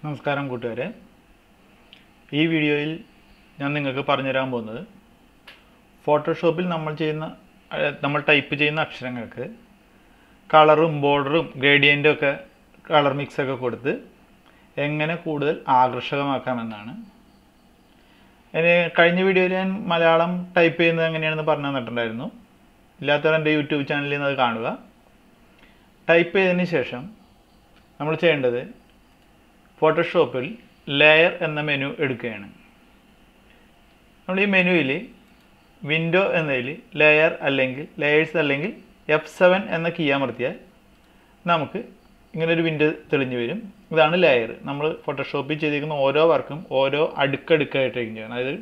നമസ്കാരം കൂട്ടുകാരെ, ഈ വീഡിയോയിൽ ഞാൻ നിങ്ങൾക്ക് പറഞ്ഞു തരാൻ പോകുന്നത് ഫോട്ടോഷോപ്പിൽ നമ്മൾ ടൈപ്പ് ചെയ്യുന്ന അക്ഷരങ്ങൾക്ക് കളറും ബോർഡറും ഗ്രേഡിയൻറ്റും ഒക്കെ കളർ മിക്സൊക്കെ കൊടുത്ത് എങ്ങനെ കൂടുതൽ ആകർഷകമാക്കാമെന്നാണ്. കഴിഞ്ഞ വീഡിയോയിൽ ഞാൻ മലയാളം ടൈപ്പ് ചെയ്യുന്നത് എങ്ങനെയാണെന്ന് പറഞ്ഞു തന്നിട്ടുണ്ടായിരുന്നു. ഇല്ലാത്തവർ എൻ്റെ യൂട്യൂബ് ചാനലിൽ നിന്ന് അത് കാണുക. ടൈപ്പ് ചെയ്തതിന് ശേഷം നമ്മൾ ചെയ്യേണ്ടത് ഫോട്ടോഷോപ്പിൽ ലെയർ എന്ന മെനു എടുക്കുകയാണ്. നമ്മൾ ഈ മെനുവിൽ വിൻഡോ എന്നതിൽ ലെയേഴ്സ് അല്ലെങ്കിൽ F7 എന്ന കീ അമർത്തിയാൽ നമുക്ക് ഇങ്ങനൊരു വിൻഡോ തെളിഞ്ഞു വരും. ഇതാണ് ലെയർ. നമ്മൾ ഫോട്ടോഷോപ്പിൽ ചെയ്തിരിക്കുന്ന ഓരോ വർക്കും ഓരോ അടുക്കടുക്കായിട്ടായിരിക്കും ചെയ്യണം. അതായത്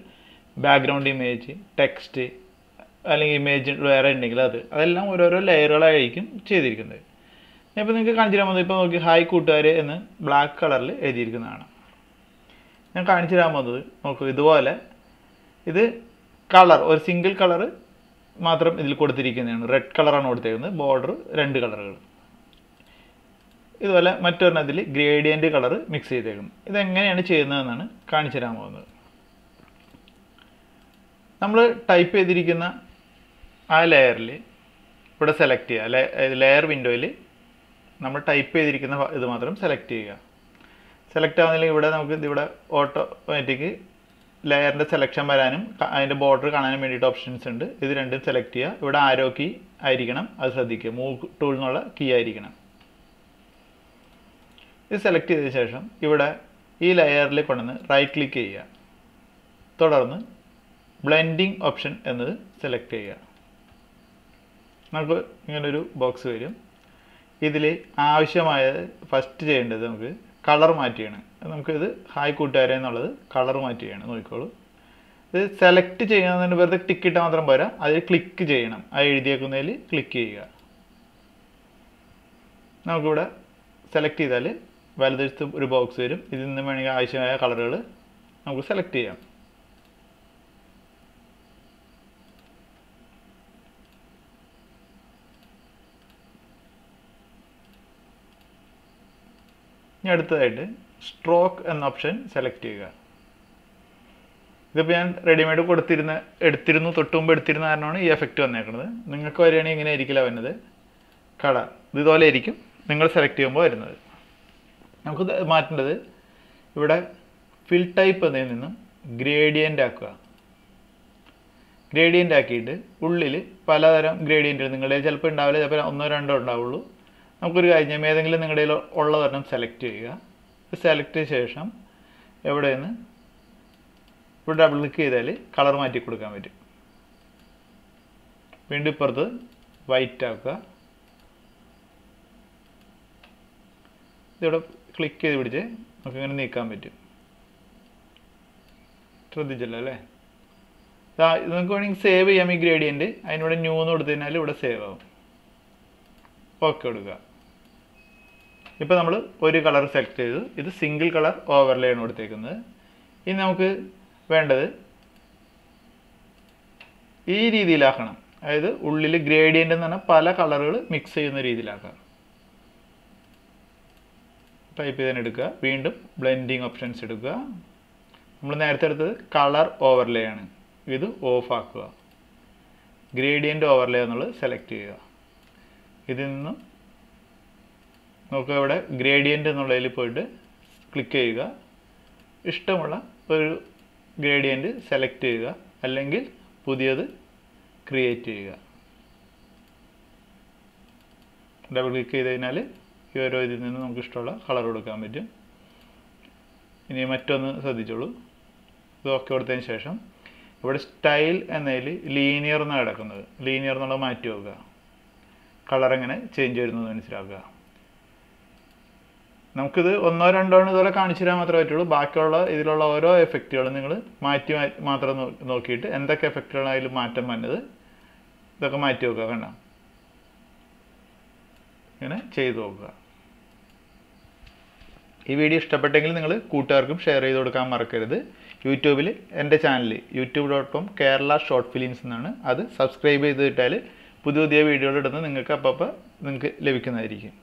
ബാക്ക്ഗ്രൗണ്ട് ഇമേജ്, ടെക്സ്റ്റ് അല്ലെങ്കിൽ ഇമേജ് വേറെ ഉണ്ടെങ്കിൽ അതെല്ലാം ഓരോരോ ലെയറുകളായിരിക്കും ചെയ്തിരിക്കുന്നത്. ഇപ്പോൾ നിങ്ങൾക്ക് കാണിച്ചു തരാൻ പോകുന്നത്, ഇപ്പോൾ നോക്കി ഹായ് കൂട്ടുകാർ എന്ന് ബ്ലാക്ക് കളറിൽ എഴുതിയിരിക്കുന്നതാണ്. ഞാൻ കാണിച്ചു തരാൻ പോകുന്നത് നോക്കൂ, ഇതുപോലെ ഇത് കളർ ഒരു സിംഗിൾ കളർ മാത്രം ഇതിൽ കൊടുത്തിരിക്കുന്നതാണ്. റെഡ് കളറാണ് കൊടുത്തിരിക്കുന്നത്, ബോർഡർ 2 കളറുകൾ. ഇതുപോലെ മറ്റൊരെണ്ണത്തിൽ ഗ്രേഡിയൻറ്റ് കളർ മിക്സ് ചെയ്തേക്കുന്നു. ഇതെങ്ങനെയാണ് ചെയ്യുന്നതെന്നാണ് കാണിച്ചു തരാൻ പോകുന്നത്. നമ്മൾ ടൈപ്പ് ചെയ്തിരിക്കുന്ന ആ ലെയറിൽ ഇവിടെ സെലക്ട് ചെയ്യുക. ലെയർ വിൻഡോയിൽ നമ്മൾ ടൈപ്പ് ചെയ്തിരിക്കുന്ന ഇത് മാത്രം സെലക്ട് ചെയ്യുക. സെലക്ട് ആവുന്നില്ലെങ്കിൽ ഇവിടെ നമുക്ക് ഇവിടെ ഓട്ടോമാറ്റിക് ലെയറിൻ്റെ സെലക്ഷൻ വരാനും അതിൻ്റെ ബോർഡർ കാണാനും വേണ്ടിയിട്ട് ഓപ്ഷൻസ് ഉണ്ട്. ഇത് രണ്ടും സെലക്ട് ചെയ്യുക. ഇവിടെ ആരോ കീ ആയിരിക്കണം, അത് ശ്രദ്ധിക്കുക. മൂവ് ടൂൾ എന്നുള്ള കീ ആയിരിക്കണം. ഇത് സെലക്ട് ചെയ്ത ശേഷം ഇവിടെ ഈ ലെയറിൽ കൊണ്ടുവന്ന് റൈറ്റ് ക്ലിക്ക് ചെയ്യുക. തുടർന്ന് ബ്ലെൻഡിങ് ഓപ്ഷൻ എന്നത് സെലക്ട് ചെയ്യുക. നമുക്ക് ഇങ്ങനൊരു ബോക്സ് വരും. ഇതിൽ ആവശ്യമായത് ഫസ്റ്റ് ചെയ്യേണ്ടത് നമുക്ക് കളർ മാറ്റിയാണ്. നമുക്കിത് ഹായ് കൂട്ടുകാരെ എന്നുള്ളത് കളർ മാറ്റിയാണ്. നോക്കിക്കോളൂ. ഇത് സെലക്ട് ചെയ്യുന്നതിന് വെറുതെ ടിക്ക് ഇട്ടാൽ മാത്രം പോരാ, അതിൽ ക്ലിക്ക് ചെയ്യണം. ആ എഴുതിയേക്കുന്നതിൽ ക്ലിക്ക് ചെയ്യുക. നമുക്കിവിടെ സെലക്ട് ചെയ്താൽ വലതുവശത്ത് ഒരു ബോക്സ് വരും. ഇതിൽ നിന്ന് വേണമെങ്കിൽ ആവശ്യമായ കളറുകൾ നമുക്ക് സെലക്ട് ചെയ്യാം. ഇനി അടുത്തതായിട്ട് സ്ട്രോക്ക് എന്ന ഓപ്ഷൻ സെലക്ട് ചെയ്യുക. ഇതിപ്പോൾ ഞാൻ റെഡിമെയ്ഡ് എടുത്തിരുന്നു, തൊട്ടുമുമ്പ് എടുത്തിരുന്ന കാരണമാണ് ഈ എഫക്റ്റ് വന്നേക്കുന്നത്. നിങ്ങൾക്ക് വരികയാണെങ്കിൽ ഇങ്ങനെ ആയിരിക്കില്ല വരുന്നത്. കളർ ഇതുപോലെ ആയിരിക്കും നിങ്ങൾ സെലക്ട് ചെയ്യുമ്പോൾ വരുന്നത്. നമുക്ക് മാറ്റേണ്ടത് ഇവിടെ ഫിൽ ടൈപ്പ് എന്നതിൽ നിന്നും ഗ്രേഡിയൻ്റ് ആക്കുക. ഗ്രേഡിയൻ്റ് ആക്കിയിട്ട് ഉള്ളിൽ പലതരം ഗ്രേഡിയൻറ്റുകൾ നിങ്ങളുടെ ചിലപ്പോൾ ഉണ്ടാവില്ല, ചിലപ്പോൾ 1-2 ഉണ്ടാവുള്ളൂ. നമുക്കൊരു കാര്യം, ഏതെങ്കിലും നിങ്ങളുടെ ഉള്ളതൊരെണ്ണം സെലക്ട് ചെയ്യുക. സെലക്ട് ചെയ്ത ശേഷം ഇവിടെ നിന്ന് ഇവിടെ ഡബിൾ ക്ലിക്ക് ചെയ്താൽ കളർ മാറ്റി കൊടുക്കാൻ പറ്റും. വീണ്ടും ഇപ്പുറത്ത് വൈറ്റ് ആക്കുക. ഇതിവിടെ ക്ലിക്ക് ചെയ്ത് പിടിച്ച് നമുക്കിങ്ങനെ നീക്കാൻ പറ്റും. ശ്രദ്ധിച്ചല്ലോ അല്ലേ? നമുക്ക് വേണമെങ്കിൽ സേവ് ചെയ്യാം ഈ ഗ്രേഡിയൻറ്റ്. അതിനിവിടെ ന്യൂ എന്ന് കൊടുത്തു കഴിഞ്ഞാൽ ഇവിടെ സേവ് ആവും. ഓക്കെ കൊടുക്കുക. ഇപ്പോൾ നമ്മൾ ഒരു കളർ സെലക്ട് ചെയ്തു. ഇത് സിംഗിൾ കളർ ഓവർലേ ആണ് കൊടുത്തേക്കുന്നത്. ഇനി നമുക്ക് വേണ്ടത് ഈ രീതിയിലാക്കണം. അതായത് ഉള്ളിൽ ഗ്രേഡിയൻ്റ് എന്ന് പറഞ്ഞാൽ പല കളറുകൾ മിക്സ് ചെയ്യുന്ന രീതിയിലാക്കാം. ടൈപ്പ് ചെയ്ത് എടുക്കുക. വീണ്ടും ബ്ലെൻഡിങ് ഓപ്ഷൻസ് എടുക്കുക. നമ്മൾ നേരത്തെ എടുത്തത് കളർ ഓവർലേ ആണ്. ഇത് ഓഫ് ആക്കുക. ഗ്രേഡിയൻ്റ് ഓവർലേ എന്നുള്ളത് സെലക്ട് ചെയ്യുക. ഇതിൽ നിന്നും നമുക്ക് ഇവിടെ ഗ്രേഡിയൻ്റ് എന്നുള്ളതിൽ പോയിട്ട് ക്ലിക്ക് ചെയ്യുക. ഇഷ്ടമുള്ള ഒരു ഗ്രേഡിയൻ്റ് സെലക്ട് ചെയ്യുക, അല്ലെങ്കിൽ പുതിയത് ക്രിയേറ്റ് ചെയ്യുക. ഡബിൾ ക്ലിക്ക് ചെയ്ത് കഴിഞ്ഞാൽ ഈ ഓരോ ഇതിൽ നിന്ന് നമുക്ക് ഇഷ്ടമുള്ള കളർ കൊടുക്കാൻ പറ്റും. ഇനി മറ്റൊന്ന് ശ്രദ്ധിച്ചോളൂ. ഇത് ഓക്കെ കൊടുത്തതിന് ശേഷം ഇവിടെ സ്റ്റൈൽ എന്നതിൽ ലീനിയർ എന്നാണ് കിടക്കുന്നത്. ലീനിയർ എന്നുള്ളത് മാറ്റി വെക്കുക. കളർ എങ്ങനെ ചേഞ്ച് വരുന്നത് മനസ്സിലാക്കുക. നമുക്കിത് 1-2 ഇതുപോലെ കാണിച്ചു തരാൻ മാത്രമേ പറ്റുള്ളൂ. ബാക്കിയുള്ള ഇതിലുള്ള ഓരോ എഫക്റ്റുകളും നിങ്ങൾ മാറ്റി മാത്രം നോക്കിയിട്ട് എന്തൊക്കെ എഫക്റ്റുകളായാലും മാറ്റം വന്നത് ഇതൊക്കെ മാറ്റി വെക്കുക. കണ്ട, ഇങ്ങനെ ചെയ്ത് നോക്കുക. ഈ വീഡിയോ ഇഷ്ടപ്പെട്ടെങ്കിൽ നിങ്ങൾ കൂട്ടുകാർക്കും ഷെയർ ചെയ്ത് കൊടുക്കാൻ മറക്കരുത്. യൂട്യൂബിൽ എൻ്റെ channel youtube.com Kerala short films എന്നാണ്. അത് സബ്സ്ക്രൈബ് ചെയ്തിട്ടാൽ പുതിയ വീഡിയോകൾ ഇടുന്നത് നിങ്ങൾക്ക് നിങ്ങൾക്ക് ലഭിക്കുന്നതായിരിക്കും.